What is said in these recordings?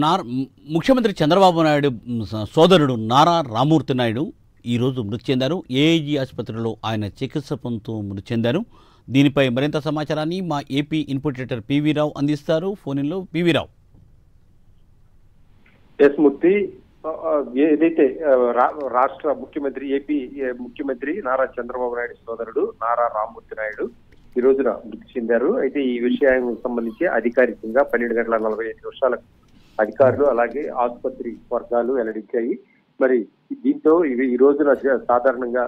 నార్ ముఖ్యమంత్రి చంద్రబాబు నాయుడు సోదరుడు నారా రామూర్తి నాయుడు ఈరోజు మృతి చెందారు. ఏఐజీ ఆసుపత్రిలో ఆయన చికిత్స పొందుతూ మృతి చెందారు. దీనిపై మరింత సమాచారాన్ని మా ఏపీ ఇన్పుట్ ఎడిటర్ పివి రావు అందిస్తారు. ఫోన్లో పివి రావు. మూర్తి, ఏదైతే రాష్ట్ర ముఖ్యమంత్రి ఏపీ ముఖ్యమంత్రి నారా చంద్రబాబు నాయుడు సోదరుడు నారా రామూర్తి నాయుడు ఈ రోజున మృతి చెందారు. అయితే ఈ విషయానికి సంబంధించి అధికారికంగా 12:45 అధికారులు అలాగే ఆసుపత్రి వర్గాలు వెల్లడించాయి. మరి దీంతో ఈ రోజున సాధారణంగా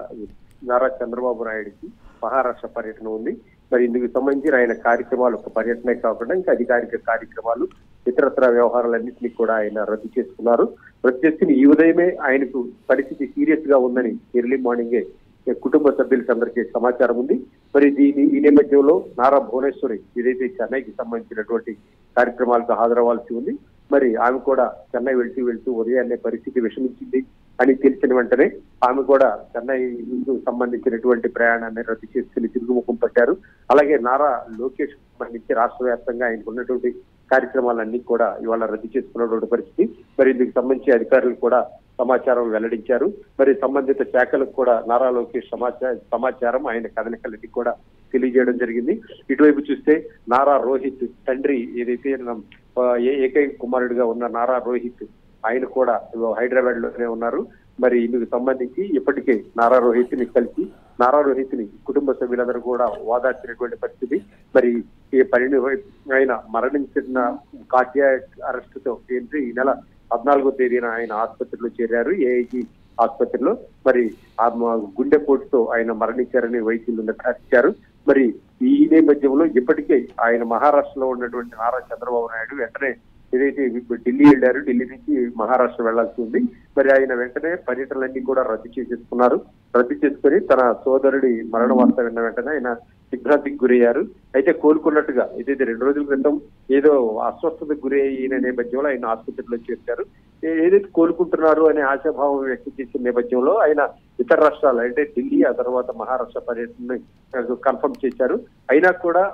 నారా చంద్రబాబు నాయుడికి మహారాష్ట్ర పర్యటన ఉంది. మరి ఇందుకు సంబంధించిన ఆయన కార్యక్రమాలు ఒక పర్యటనే కాకుండా ఇంకా అధికారిక కార్యక్రమాలు ఇతరత్ర వ్యవహారాలన్నింటినీ కూడా ఆయన రద్దు చేసుకున్నారు. రద్దు చేసుకుని ఈ ఉదయమే ఆయనకు పరిస్థితి సీరియస్ గా ఉందని ఎర్లీ మార్నింగే కుటుంబ సభ్యులకు అందరికీ సమాచారం ఉంది. మరి ఈ నేపథ్యంలో నారా భువనేశ్వరి ఏదైతే చెన్నైకి సంబంధించినటువంటి కార్యక్రమాలకు హాజరవ్వాల్సి ఉంది. మరి ఆమె కూడా చెన్నై వెళ్తూ ఉదయాన్నే పరిస్థితి విషమించింది అని తెలిసిన వెంటనే ఆమె కూడా చెన్నై సంబంధించినటువంటి ప్రయాణాన్ని రద్దు చేసుకుని తిరుగుముఖం పట్టారు. అలాగే నారా లోకేష్ సంబంధించి రాష్ట్ర వ్యాప్తంగా ఆయనకు ఉన్నటువంటి కార్యక్రమాలన్నీ కూడా ఇవాళ రద్దు చేసుకున్నటువంటి పరిస్థితి. మరి ఇందుకు సంబంధించి అధికారులు కూడా సమాచారం వెల్లడించారు. మరి సంబంధిత శాఖలకు కూడా నారా లోకేష్ సమాచారం ఆయన కదలికలకి కూడా తెలియజేయడం జరిగింది. ఇటువైపు చూస్తే నారా రోహిత్ తండ్రి ఏదైతే ఏకైక కుమారుడిగా ఉన్న నారా రోహిత్ ఆయన కూడా హైదరాబాద్ లోనే ఉన్నారు. మరి ఇందుకు సంబంధించి ఇప్పటికే నారా రోహిత్ ని కలిసి నారా రోహిత్ ని కుటుంబ సభ్యులందరూ కూడా ఓదార్చినటువంటి పరిస్థితి. మరి ఆయన మరణించిన కార్డియాక్ అరెస్ట్ తో ఏంటి ఈ నెల 14వ తేదీన ఆయన ఆసుపత్రిలో చేరారు, ఏఐజీ ఆసుపత్రిలో. మరి ఆ గుండెపోటుతో ఆయన మరణించారని వైద్యులు నిర్ధారించారు. మరి ఈ నేపథ్యంలో ఇప్పటికే ఆయన మహారాష్ట్రలో ఉన్నటువంటి నారా చంద్రబాబు నాయుడు వెంటనే ఏదైతే ఢిల్లీ వెళ్ళారు, ఢిల్లీ నుంచి మహారాష్ట్ర వెళ్లాల్సి ఉంది. మరి ఆయన వెంటనే పర్యటనలన్నీ కూడా రద్దు చేసేసుకున్నారు. రద్దు చేసుకుని తన సోదరుడి మరణ వార్త విన్న వెంటనే ఆయన దిగ్భ్రాంతికి గురయ్యారు. అయితే కోలుకున్నట్టుగా ఏదైతే 2 రోజుల క్రితం ఏదో అస్వస్థతకు గురి అయిన నేపథ్యంలో ఆయన ఆసుపత్రిలో చేర్చారు. ఏదైతే కోలుకుంటున్నారు అనే ఆశాభావం వ్యక్తం చేసిన నేపథ్యంలో ఆయన ఇతర రాష్ట్రాలు అంటే ఢిల్లీ ఆ తర్వాత మహారాష్ట్ర పర్యటన కన్ఫర్మ్ చేశారు. అయినా కూడా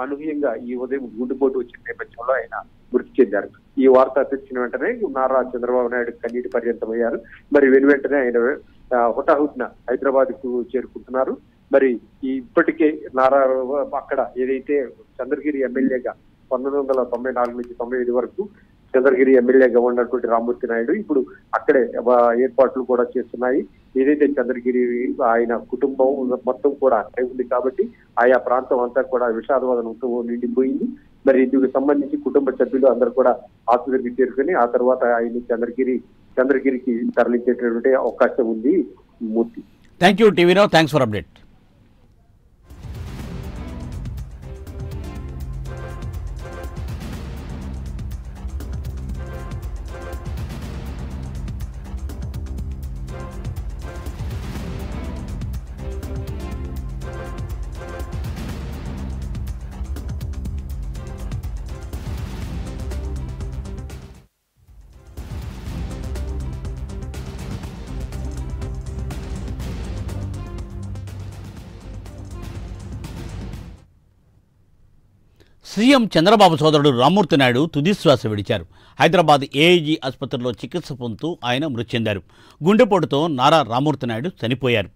అనూహ్యంగా ఈ ఉదయం గుండెపోటు వచ్చిన నేపథ్యంలో ఆయన మృతి చెందారు. ఈ వార్త తెలిసిన వెంటనే నారా చంద్రబాబు నాయుడు కన్నీటి పర్యంతమయ్యారు. మరి వెంటనే ఆయన హుటాహుటిన హైదరాబాద్ కు చేరుకుంటున్నారు. మరి ఇప్పటికే నారా అక్కడ ఏదైతే చంద్రగిరి ఎమ్మెల్యేగా 1994 నుంచి 95 వరకు చంద్రగిరి ఎమ్మెల్యేగా ఉన్నటువంటి రామూర్తి నాయుడు ఇప్పుడు అక్కడే ఏర్పాట్లు కూడా చేస్తున్నాయి. ఏదైతే చంద్రగిరి ఆయన కుటుంబం మొత్తం కూడా అక్కడే ఉంది కాబట్టి ఆయా ప్రాంతం అంతా కూడా విషాదవాదంతో నిండిపోయింది. మరి ఇందుకు సంబంధించి కుటుంబ సభ్యులు అందరూ కూడా ఆసుపత్రికి చేరుకుని ఆ తర్వాత ఆయన చంద్రగిరికి తరలించేటటువంటి అవకాశం ఉంది. Murthy, thank you TV Rao, thanks for update. CM Chandrababu సోదరుడు రామూర్తి నాయుడు తుదిశ్వాస విడిచారు. హైదరాబాద్ ఏఐజీ ఆసుపత్రిలో చికిత్స పొందుతూ ఆయన మృతి చెందారు. గుండెపోటుతో నారా రామూర్తి నాయుడు చనిపోయారు.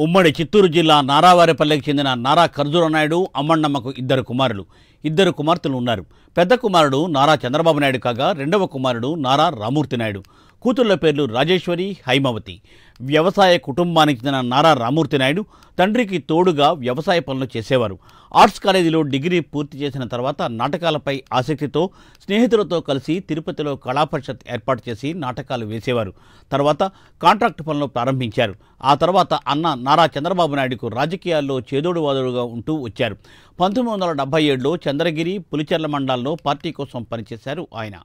ఉమ్మడి చిత్తూరు జిల్లా నారావారిపల్లెకి చెందిన నారా ఖర్జూర నాయుడు అమ్మన్నమ్మకు 2 కుమారులు 2 కుమార్తెలు ఉన్నారు. పెద్ద కుమారుడు నారా చంద్రబాబు నాయుడు కాగా రెండవ కుమారుడు నారా రామూర్తి నాయుడు. కూతుళ్ల పేర్లు రాజేశ్వరి, హైమావతి. వ్యవసాయ కుటుంబానికి చెందిన నారా రామూర్తి నాయుడు తండ్రికి తోడుగా వ్యవసాయ పనులు చేసేవారు. ఆర్ట్స్ కాలేజీలో డిగ్రీ పూర్తి చేసిన తర్వాత నాటకాలపై ఆసక్తితో స్నేహితులతో కలిసి తిరుపతిలో కళాపరిషత్ ఏర్పాటు చేసి నాటకాలు వేసేవారు. తర్వాత కాంట్రాక్ట్ పనులు ప్రారంభించారు. ఆ తర్వాత అన్న నారా చంద్రబాబు నాయుడుకు రాజకీయాల్లో చేదోడు వాదోడుగా ఉంటూ వచ్చారు. 1977లో చంద్రగిరి, పులిచెర్ల మండలాల్లో పార్టీ కోసం పనిచేశారు ఆయన.